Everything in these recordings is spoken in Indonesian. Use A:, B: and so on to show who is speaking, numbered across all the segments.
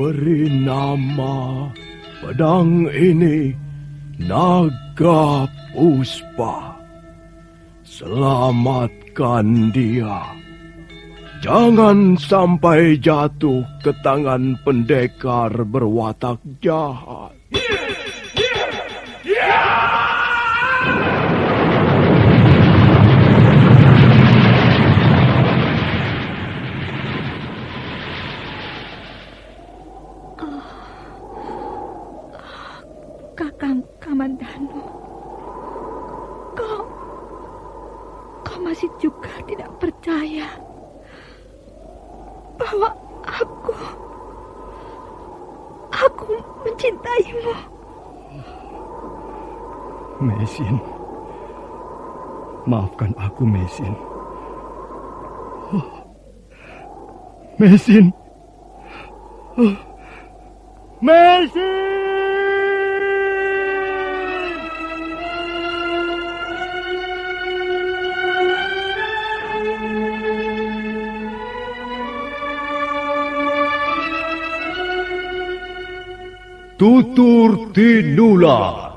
A: beri nama pedang ini Naga Puspa. Selamatkan dia. Jangan sampai jatuh ke tangan pendekar berwatak jahat.
B: Kakang Kamandanu, kau masih juga tidak percaya bahwa aku mencintaimu.
A: Meisin, maafkan aku, Meisin. Meisin. Meisin! Tutur Tinula.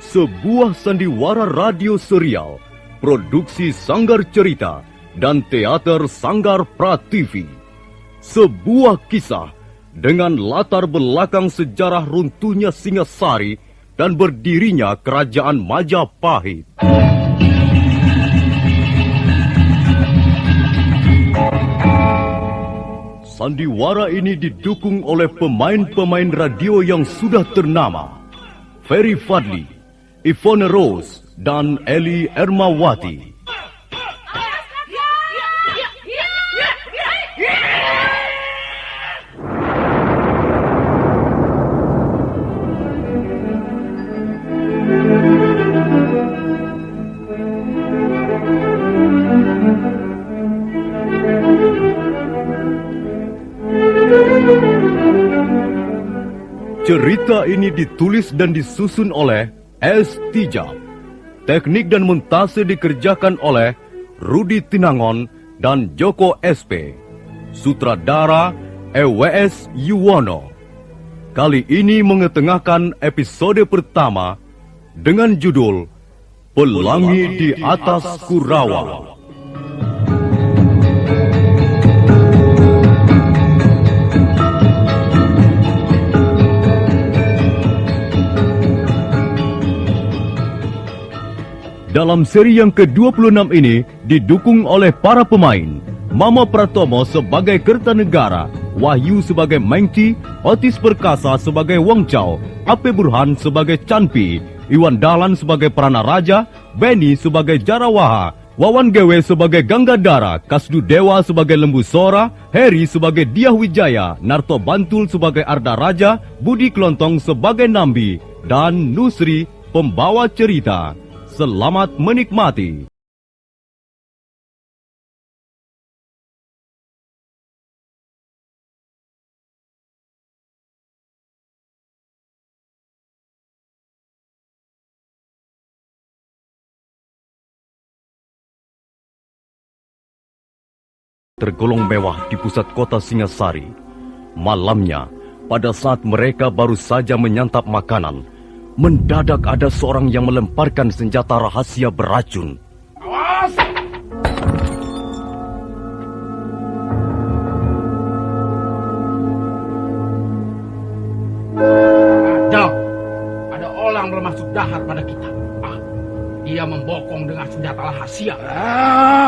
A: Sebuah sandiwara radio serial, produksi Sanggar Cerita dan Teater Sanggar Prativi. Sebuah kisah dengan latar belakang sejarah runtuhnya Singasari dan berdirinya Kerajaan Majapahit. Sandiwara ini didukung oleh pemain-pemain radio yang sudah ternama. Ferry Fadli, Ivone Rose, dan Eli Ermawati. Cerita ini ditulis dan disusun oleh S. Tijab. Teknik dan montase dikerjakan oleh Rudi Tinangon dan Joko SP. Sutradara EWS Yuwono. Kali ini mengetengahkan episode pertama dengan judul Pelangi di Atas Kurawa. Dalam seri yang ke-26 ini didukung oleh para pemain. Mama Pratomo sebagai Kertanegara, Wahyu sebagai Mengci, Otis Perkasa sebagai Wong Chao, Ape Burhan sebagai Chanpi, Iwan Dahlan sebagai Pranaraja, Benny sebagai Jarawaha, Wawan Gewe sebagai Ganggadara, Kasdu Dewa sebagai Lembu Sora, Heri sebagai Diah Wijaya, Narto Bantul sebagai Arda Raja, Budi Klontong sebagai Nambi, dan Nusri pembawa cerita. Selamat menikmati. Tergolong mewah di pusat kota Singasari. Malamnya, pada saat mereka baru saja menyantap makanan, mendadak ada seorang yang melemparkan senjata rahasia beracun.
C: Awas! Ada orang bermaksud jahat pada kita. Dia membokong dengan senjata rahasia.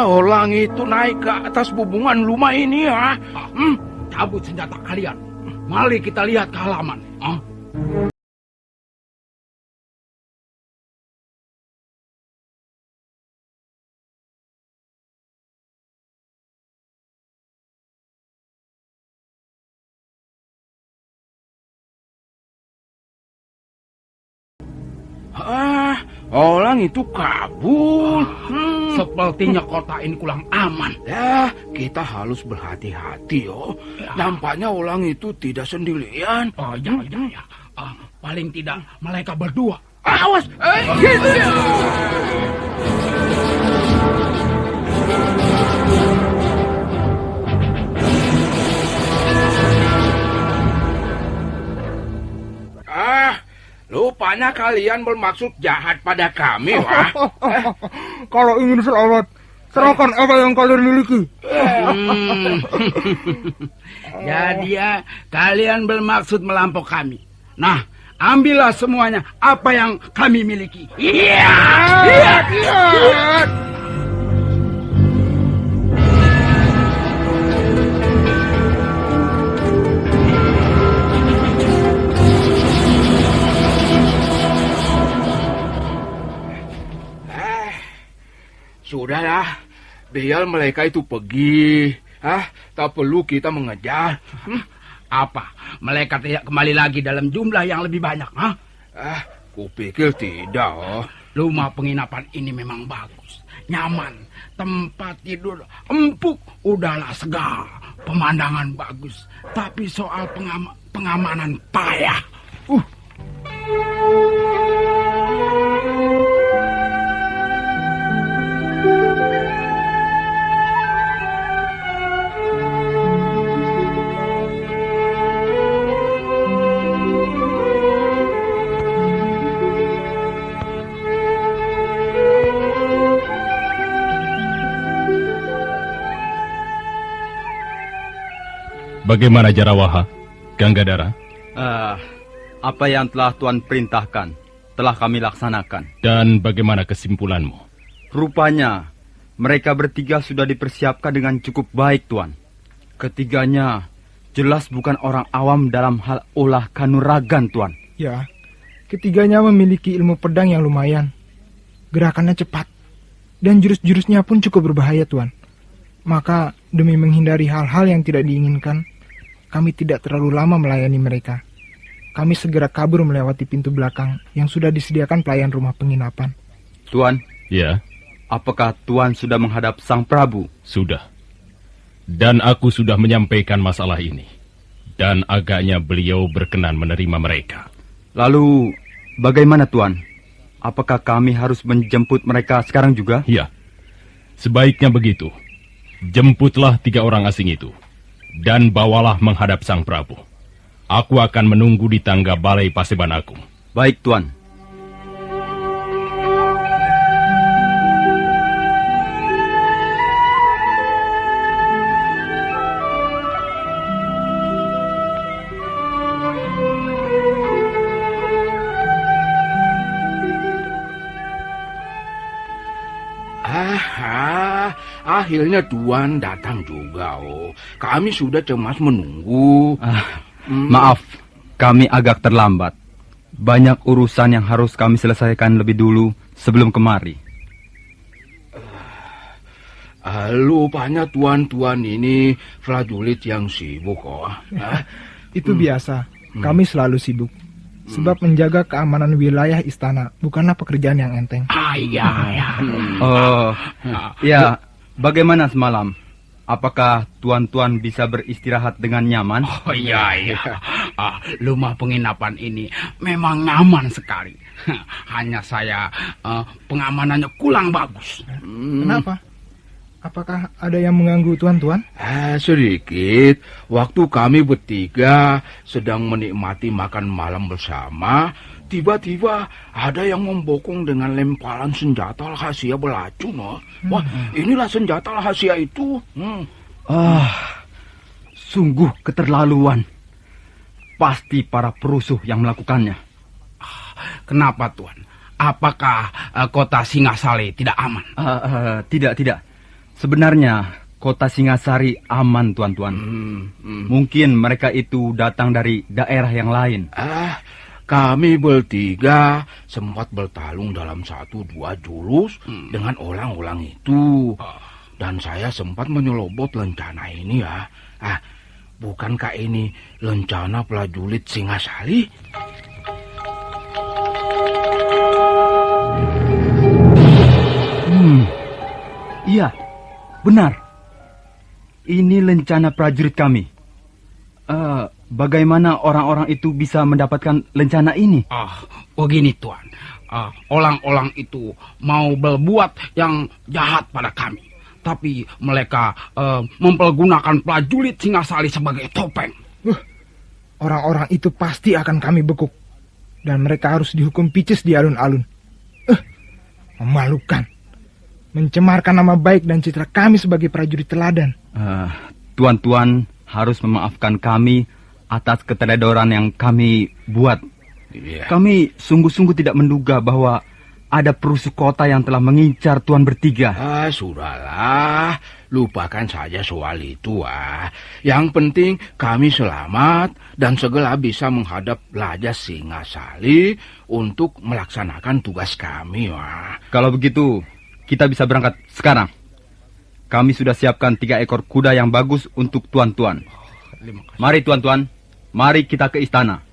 D: Orang itu naik ke atas bubungan rumah ini ya.
C: Cabut senjata kalian. Mari kita lihat ke halaman.
D: orang itu kabur.
C: Sepertinya kota ini kurang aman.
D: Ya, kita harus berhati-hati, yo. Nampaknya orang itu tidak sendirian.
C: Oh, ya. Paling tidak mereka berdua.
D: Awas! Gitu ya. Rupanya kalian bermaksud jahat pada kami, wah.
E: Kalau ingin selamat, serahkan apa yang kalian miliki.
C: Jadi ya, kalian bermaksud melampau kami. Nah, ambillah semuanya apa yang kami miliki.
D: Iya. Sudahlah, biar mereka itu pergi. Tak perlu kita mengejar.
C: Apa? Mereka tidak kembali lagi dalam jumlah yang lebih banyak, ha?
D: Kupikir tidak, oh.
C: Rumah penginapan ini memang bagus, nyaman, tempat tidur empuk, udahlah segar, pemandangan bagus. Tapi soal pengamanan payah.
A: Bagaimana Jarawaha, Ganggadara?
F: Apa yang telah Tuan perintahkan telah kami laksanakan.
A: Dan bagaimana kesimpulanmu?
F: Rupanya mereka bertiga sudah dipersiapkan dengan cukup baik, Tuan. Ketiganya jelas bukan orang awam dalam hal olah kanuragan, Tuan.
E: Ya, ketiganya memiliki ilmu pedang yang lumayan. Gerakannya cepat, dan jurus-jurusnya pun cukup berbahaya, Tuan. Maka demi menghindari hal-hal yang tidak diinginkan, kami tidak terlalu lama melayani mereka. Kami segera kabur melewati pintu belakang yang sudah disediakan pelayan rumah penginapan.
F: Tuan,
A: Ya,
F: apakah Tuan sudah menghadap Sang Prabu?
A: sudah. Dan aku sudah menyampaikan masalah ini. Dan agaknya beliau berkenan menerima mereka.
F: Lalu, bagaimana Tuan? Apakah kami harus menjemput mereka sekarang juga?
A: Ya, sebaiknya begitu. Jemputlah 3 orang asing itu. Dan bawalah menghadap Sang Prabu. Aku akan menunggu di tangga Balai Paseban Agung.
F: Baik, Tuan.
D: Akhirnya Tuan datang juga, oh. Kami sudah cemas menunggu.
F: Maaf, kami agak terlambat. Banyak urusan yang harus kami selesaikan lebih dulu sebelum kemari.
D: Lupanya tuan-tuan ini prajurit yang sibuk, oh.
E: Itu biasa, kami selalu sibuk. Sebab menjaga keamanan wilayah istana bukanlah pekerjaan yang enteng.
F: Ya, bagaimana semalam? Apakah tuan-tuan bisa beristirahat dengan nyaman?
C: Oh iya. Rumah penginapan ini memang nyaman sekali. Hanya saya pengamanannya kurang bagus.
E: Kenapa? Apakah ada yang mengganggu tuan-tuan?
D: Sedikit. Waktu kami bertiga sedang menikmati makan malam bersama, tiba-tiba ada yang membokong dengan lemparan senjata rahasia beracun. Wah, inilah senjata rahasia itu.
F: Sungguh keterlaluan. Pasti para perusuh yang melakukannya.
C: Kenapa, Tuan? Apakah kota Singasari tidak aman?
F: Tidak. Sebenarnya kota Singasari aman, tuan-tuan. Mungkin mereka itu datang dari daerah yang lain.
D: Kami bertiga sempat bertarung dalam 1-2 jurus dengan orang-orang itu. Dan saya sempat menyelobot lencana ini, ya. Bukankah ini lencana prajurit Singasari?
F: Iya, benar. Ini lencana prajurit kami. Bagaimana orang-orang itu bisa mendapatkan lencana ini?
C: Begini Tuan. Orang-orang itu mau berbuat yang jahat pada kami. Tapi mereka mempergunakan prajurit Singasari sebagai topeng.
E: Orang-orang itu pasti akan kami bekuk. Dan mereka harus dihukum picis di alun-alun. Memalukan. Mencemarkan nama baik dan citra kami sebagai prajurit teladan.
F: Tuan-tuan harus memaafkan kami atas keteledoran yang kami buat.
D: Iya.
F: Kami sungguh-sungguh tidak menduga bahwa ada perusuh kota yang telah mengincar tuan bertiga.
D: Sudahlah, lupakan saja soal itu. Yang penting kami selamat dan segera bisa menghadap Raja Singasari untuk melaksanakan tugas kami.
F: Kalau begitu, kita bisa berangkat sekarang. Kami sudah siapkan 3 ekor kuda yang bagus untuk tuan-tuan. Mari tuan-tuan, mari kita ke istana.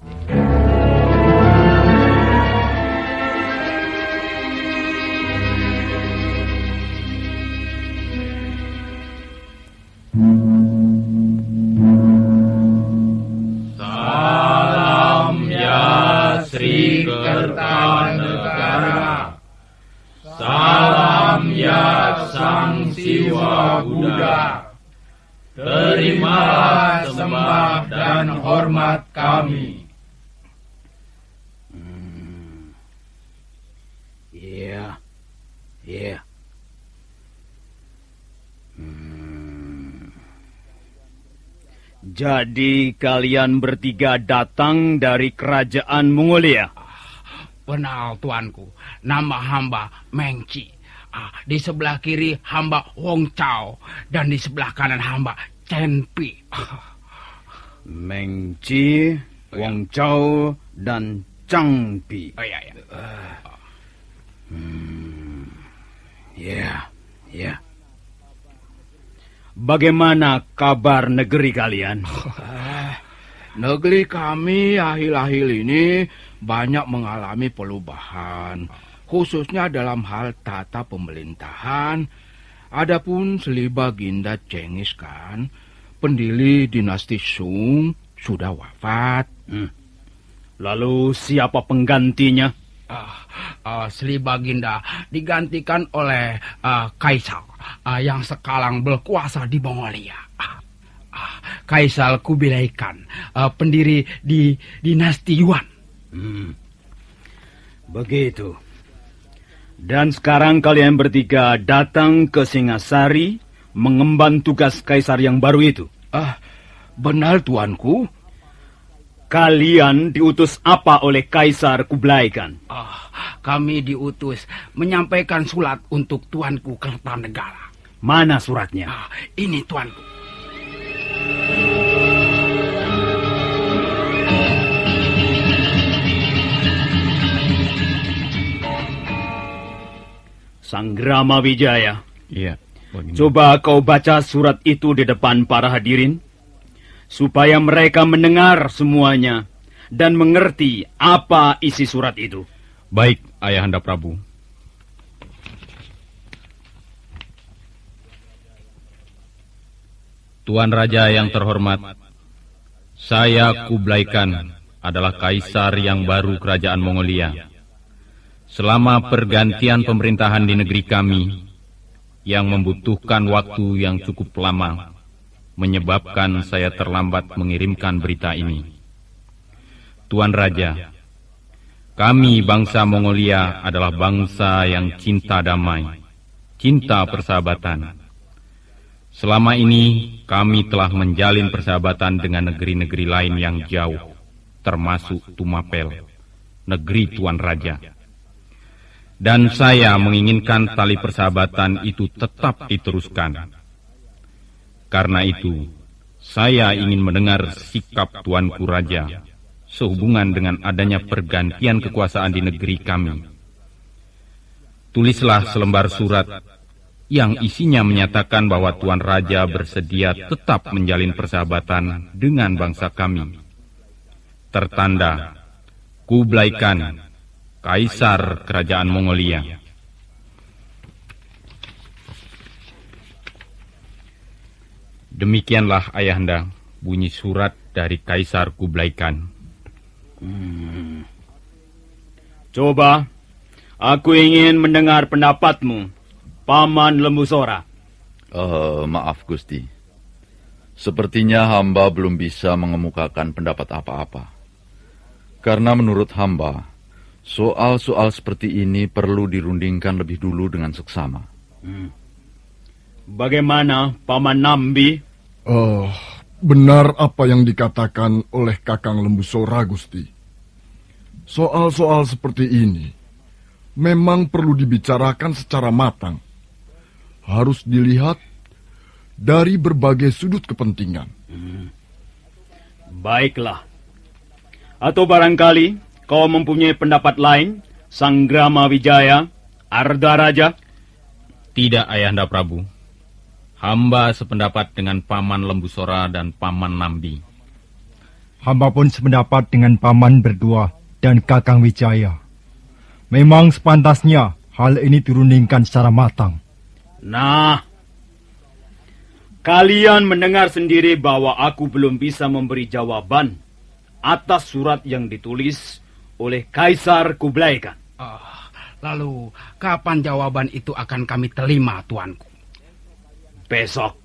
G: Salam ya Sri Kertanegara. Salam ya Sang Siwa Buddha. Terimalah sembah dan hormat kami.
D: Iya.
A: Jadi kalian bertiga datang dari kerajaan Mongolia?
C: Benar tuanku, nama hamba Mengci. Di sebelah kiri hamba Wong Chao dan di sebelah kanan hamba Chen Pi.
A: Mengci, Wong Chao, dan Chang Pi.
D: Iya.
A: Bagaimana kabar negeri kalian?
D: Negeri kami akhir-akhir ini banyak mengalami perubahan, khususnya dalam hal tata pemerintahan. Adapun Sri Baginda Cengis Khan, pendiri dinasti Sung, sudah wafat.
A: Lalu siapa penggantinya?
C: Sri Baginda digantikan oleh Kaisar yang sekarang berkuasa di Mongolia. Kaisar Kubilai Khan, pendiri di dinasti Yuan.
A: Begitu. Dan sekarang kalian bertiga datang ke Singasari mengemban tugas kaisar yang baru itu.
D: Benar tuanku.
A: Kalian diutus apa oleh Kaisar Kublai Khan?
C: Kami diutus menyampaikan surat untuk tuanku Kertanegara.
A: Mana suratnya?
C: Ini tuanku.
A: Sanggrama Wijaya.
F: Iya.
A: Coba kau baca surat itu di depan para hadirin, supaya mereka mendengar semuanya dan mengerti apa isi surat itu.
H: Baik, Ayahanda Prabu. Tuan Raja yang terhormat, saya Kublai Khan adalah kaisar yang baru kerajaan Mongolia. Selama pergantian pemerintahan di negeri kami, yang membutuhkan waktu yang cukup lama, menyebabkan saya terlambat mengirimkan berita ini. Tuan Raja, kami bangsa Mongolia adalah bangsa yang cinta damai, cinta persahabatan. Selama ini kami telah menjalin persahabatan dengan negeri-negeri lain yang jauh, termasuk Tumapel, negeri Tuan Raja. Dan saya menginginkan tali persahabatan itu tetap diteruskan. Karena itu, saya ingin mendengar sikap Tuanku Raja sehubungan dengan adanya pergantian kekuasaan di negeri kami. Tulislah selembar surat yang isinya menyatakan bahwa Tuan Raja bersedia tetap menjalin persahabatan dengan bangsa kami. Tertanda Kublai Khan, Kaisar Kerajaan Mongolia. Demikianlah Ayahanda bunyi surat dari Kaisar Kublai Khan.
F: Coba, aku ingin mendengar pendapatmu, Paman Lembu Sora.
I: Maaf Gusti. Sepertinya hamba belum bisa mengemukakan pendapat apa-apa. Karena menurut hamba, soal-soal seperti ini perlu dirundingkan lebih dulu dengan seksama.
F: Bagaimana, Paman Nambi?
J: Benar apa yang dikatakan oleh Kakang Lembu Sora, Gusti. Soal-soal seperti ini memang perlu dibicarakan secara matang. Harus dilihat dari berbagai sudut kepentingan.
F: Baiklah. Atau barangkali kau mempunyai pendapat lain, Sanggrama Wijaya, Arda Raja?
H: Tidak, Ayahanda Prabu. Hamba sependapat dengan Paman Lembu Sora dan Paman Nambi.
K: Hamba pun sependapat dengan Paman berdua dan Kakang Wijaya. Memang sepantasnya hal ini dirundingkan secara matang.
F: Nah, kalian mendengar sendiri bahwa aku belum bisa memberi jawaban atas surat yang ditulis oleh Kaisar Kublai Khan.
C: Lalu, kapan jawaban itu akan kami terima, Tuanku?
F: Besok.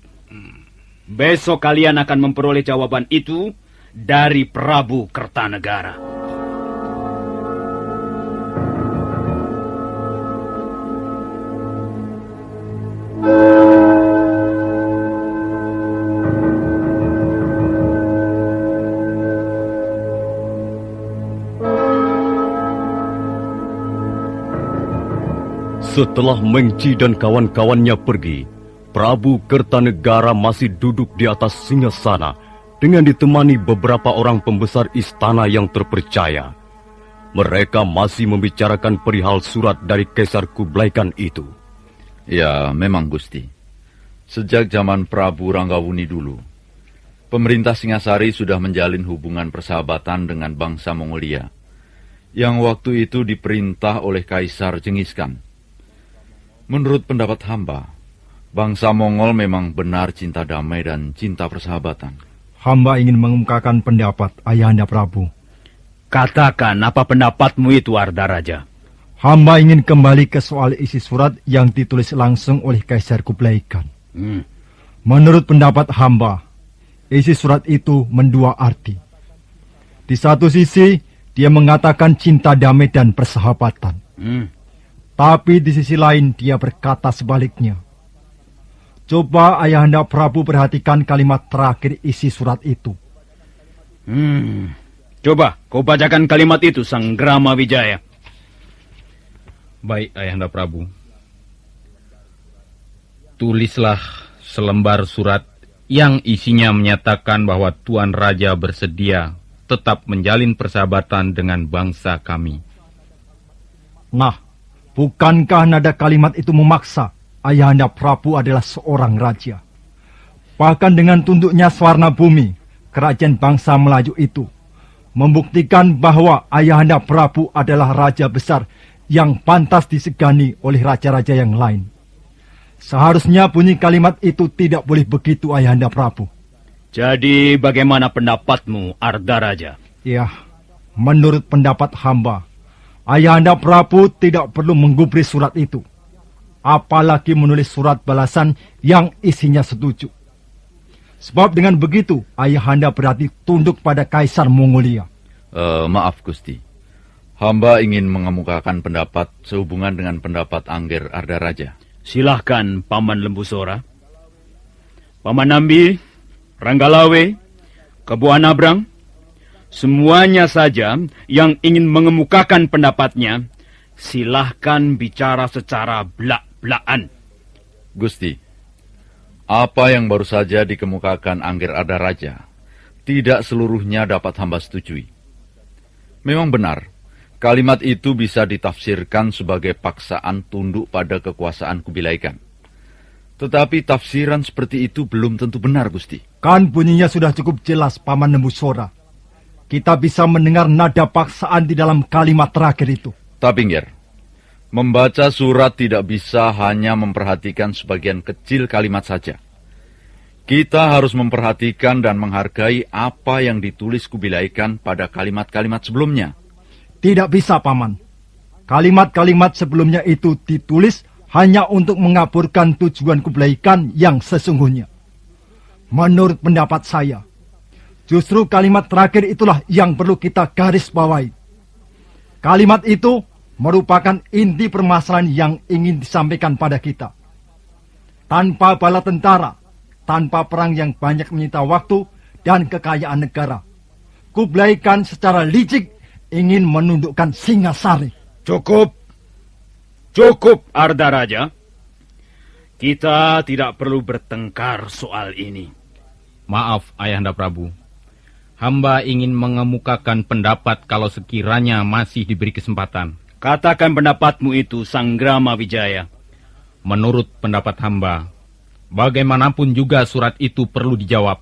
F: Besok kalian akan memperoleh jawaban itu dari Prabu Kertanegara.
A: Setelah Mengci dan kawan-kawannya pergi, Prabu Kertanegara masih duduk di atas singgasana dengan ditemani beberapa orang pembesar istana yang terpercaya. Mereka masih membicarakan perihal surat dari Kaisar Kublai Khan itu.
I: Ya, memang Gusti. Sejak zaman Prabu Ranggawuni dulu, pemerintah Singasari sudah menjalin hubungan persahabatan dengan bangsa Mongolia, yang waktu itu diperintah oleh Kaisar Genghis Khan. Menurut pendapat hamba, bangsa Mongol memang benar cinta damai dan cinta persahabatan.
K: Hamba ingin mengemukakan pendapat Ayahanda Prabu.
F: Katakan apa pendapatmu itu, Arda Raja.
K: Hamba ingin kembali ke soal isi surat yang ditulis langsung oleh Kaisar Kublai Khan. Menurut pendapat hamba, isi surat itu mendua arti. Di satu sisi, dia mengatakan cinta damai dan persahabatan. Tapi di sisi lain dia berkata sebaliknya. Coba Ayahanda Prabu perhatikan kalimat terakhir isi surat itu.
F: Coba kau bacakan kalimat itu, Sanggrama Wijaya.
H: Baik, Ayahanda Prabu. Tulislah selembar surat yang isinya menyatakan bahwa Tuan Raja bersedia tetap menjalin persahabatan dengan bangsa kami.
K: Nah, bukankah nada kalimat itu memaksa Ayahanda Prabu adalah seorang raja? Bahkan dengan tunduknya Swarna Bumi, kerajaan bangsa Melayu itu membuktikan bahwa Ayahanda Prabu adalah raja besar yang pantas disegani oleh raja-raja yang lain. Seharusnya bunyi kalimat itu tidak boleh begitu, Ayahanda Prabu.
F: Jadi bagaimana pendapatmu, Arda Raja?
K: Ya, menurut pendapat hamba, Ayahanda Prabu tidak perlu menggubris surat itu. Apalagi menulis surat balasan yang isinya setuju. Sebab dengan begitu, Ayahanda berarti tunduk pada Kaisar Mongolia.
I: Maaf Gusti. Hamba ingin mengemukakan pendapat sehubungan dengan pendapat Angger Arda Raja.
F: Silahkan, Paman Lembu Sora. Paman Nambi, Ranggalawe, Kebu Anabrang, semuanya saja yang ingin mengemukakan pendapatnya, silahkan bicara secara belak-belakan.
I: Gusti, apa yang baru saja dikemukakan Angger Arda Raja, tidak seluruhnya dapat hamba setujui. Memang benar, kalimat itu bisa ditafsirkan sebagai paksaan tunduk pada kekuasaan Kubilai Khan. Tetapi tafsiran seperti itu belum tentu benar, Gusti.
K: Kan bunyinya sudah cukup jelas, Paman Lembu Sora. Kita bisa mendengar nada paksaan di dalam kalimat terakhir itu.
I: Tapi, Nger, membaca surat tidak bisa hanya memperhatikan sebagian kecil kalimat saja. Kita harus memperhatikan dan menghargai apa yang ditulis Kubilai Khan pada kalimat-kalimat sebelumnya.
K: Tidak bisa, Paman. Kalimat-kalimat sebelumnya itu ditulis hanya untuk mengaburkan tujuan Kubilai Khan yang sesungguhnya. Menurut pendapat saya, justru kalimat terakhir itulah yang perlu kita garis bawahi. Kalimat itu merupakan inti permasalahan yang ingin disampaikan pada kita. Tanpa bala tentara, tanpa perang yang banyak menyita waktu dan kekayaan negara, Kubilai Khan secara licik ingin menundukkan Singasari.
L: Cukup. Cukup, Arda Raja. Kita tidak perlu bertengkar soal ini.
H: Maaf, Ayahanda Prabu. Hamba ingin mengemukakan pendapat kalau sekiranya masih diberi kesempatan.
L: Katakan pendapatmu itu, Sanggrama Wijaya.
H: Menurut pendapat hamba, bagaimanapun juga surat itu perlu dijawab.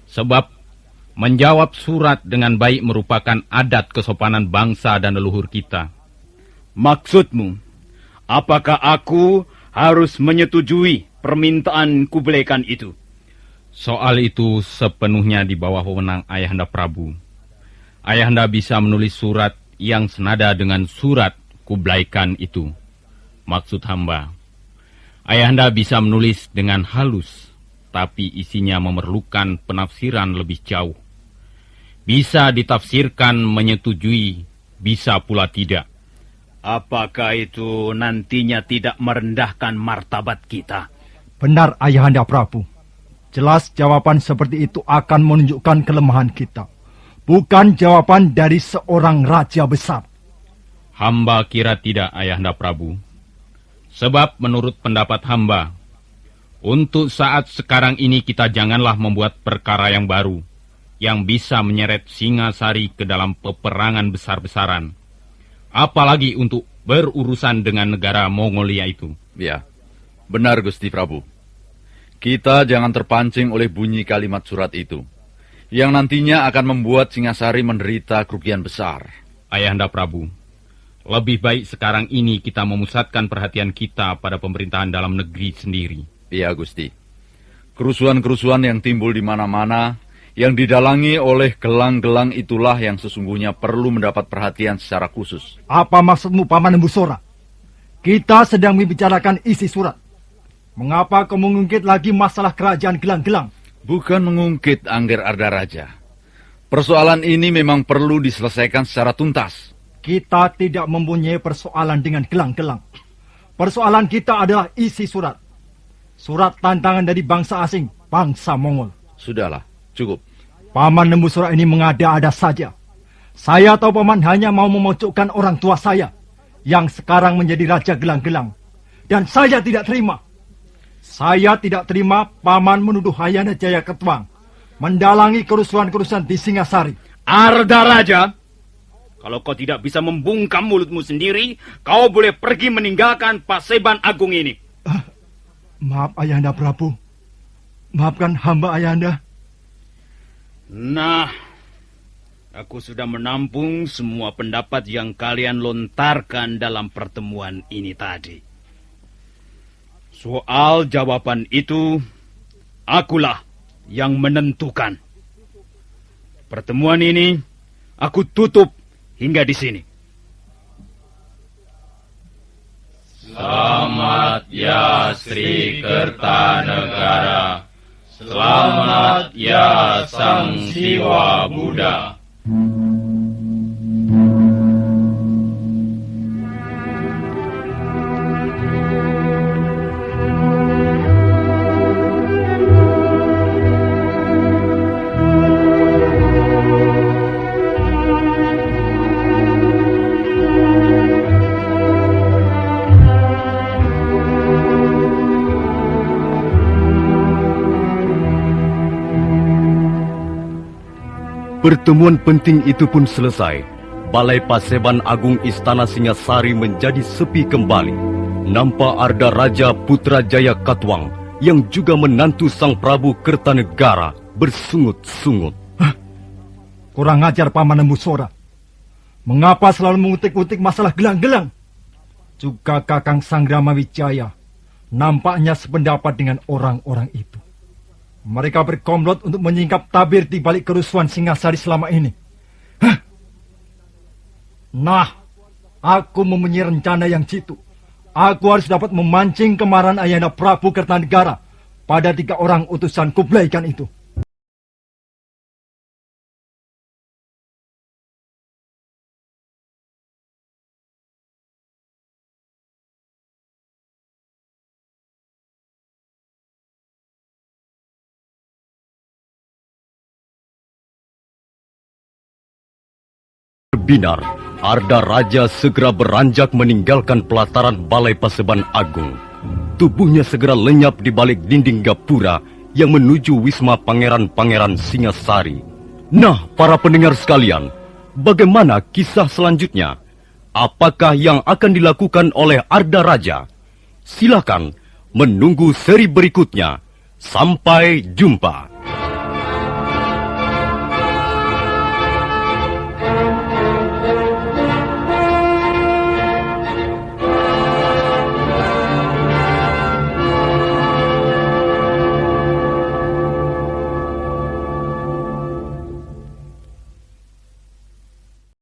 H: Sebab menjawab surat dengan baik merupakan adat kesopanan bangsa dan leluhur kita.
L: Maksudmu, apakah aku harus menyetujui permintaan Kubilai Khan itu?
H: Soal itu sepenuhnya di bawah wewenang Ayahanda Prabu. Ayahanda bisa menulis surat yang senada dengan surat Kubilai Khan itu. Maksud hamba, Ayahanda bisa menulis dengan halus, tapi isinya memerlukan penafsiran lebih jauh. Bisa ditafsirkan menyetujui, bisa pula tidak.
L: Apakah itu nantinya tidak merendahkan martabat kita?
K: Benar, Ayahanda Prabu. Jelas jawaban seperti itu akan menunjukkan kelemahan kita. Bukan jawaban dari seorang raja besar.
H: Hamba kira tidak, Ayahanda Prabu. Sebab menurut pendapat hamba, untuk saat sekarang ini kita janganlah membuat perkara yang baru, yang bisa menyeret Singasari ke dalam peperangan besar-besaran. Apalagi untuk berurusan dengan negara Mongolia itu.
I: Ya, benar Gusti Prabu. Kita jangan terpancing oleh bunyi kalimat surat itu, yang nantinya akan membuat Singasari menderita kerugian besar.
H: Ayahanda Prabu, lebih baik sekarang ini kita memusatkan perhatian kita pada pemerintahan dalam negeri sendiri.
I: Iya, Gusti. Kerusuhan-kerusuhan yang timbul di mana-mana, yang didalangi oleh gelang-gelang itulah yang sesungguhnya perlu mendapat perhatian secara khusus.
K: Apa maksudmu, Paman Embusora? Kita sedang membicarakan isi surat. Mengapa kau mengungkit lagi masalah kerajaan gelang-gelang?
I: Bukan mengungkit, Angger Arda Raja. Persoalan ini memang perlu diselesaikan secara tuntas.
K: Kita tidak mempunyai persoalan dengan gelang-gelang. Persoalan kita adalah isi surat. Surat tantangan dari bangsa asing, bangsa Mongol.
I: Sudahlah, cukup.
K: Paman Embusora ini mengada-ada saja. Saya tahu Paman hanya mau memojokkan orang tua saya, yang sekarang menjadi raja gelang-gelang. Dan saya tidak terima. Saya tidak terima Paman menuduh Hayana Jaya Ketwang mendalangi kerusuhan-kerusuhan di Singasari.
L: Arda Raja, kalau kau tidak bisa membungkam mulutmu sendiri, kau boleh pergi meninggalkan Paseban Agung ini.
K: Maaf Ayahanda Prabu. Maafkan hamba Ayahanda.
L: Nah, aku sudah menampung semua pendapat yang kalian lontarkan dalam pertemuan ini tadi. Soal jawaban itu, akulah yang menentukan. Pertemuan ini aku tutup hingga di sini.
G: Selamat ya Sri Kertanegara. Selamat ya Sang Siwa Buddha.
A: Pertemuan penting itu pun selesai. Balai Paseban Agung Istana Singasari menjadi sepi kembali. Nampak Arda Raja Putra Jaya Katwang yang juga menantu Sang Prabu Kertanegara bersungut-sungut.
K: Kurang ajar Paman Embusora. Mengapa selalu mengutik-utik masalah gelang-gelang? Juga Kakang Sanggrama Wijaya nampaknya sependapat dengan orang-orang itu. Mereka berkomplot untuk menyingkap tabir di balik kerusuhan Singasari selama ini. Hah? Nah, aku mempunyai rencana yang jitu. Aku harus dapat memancing kemarahan Ayahanda Prabu Kertanegara pada 3 orang utusan Kublai Khan itu.
A: Binar, Arda Raja segera beranjak meninggalkan pelataran Balai Paseban Agung. Tubuhnya segera lenyap di balik dinding gapura yang menuju wisma pangeran-pangeran Singasari. Nah, para pendengar sekalian, bagaimana kisah selanjutnya? Apakah yang akan dilakukan oleh Arda Raja? Silakan menunggu seri berikutnya. Sampai jumpa.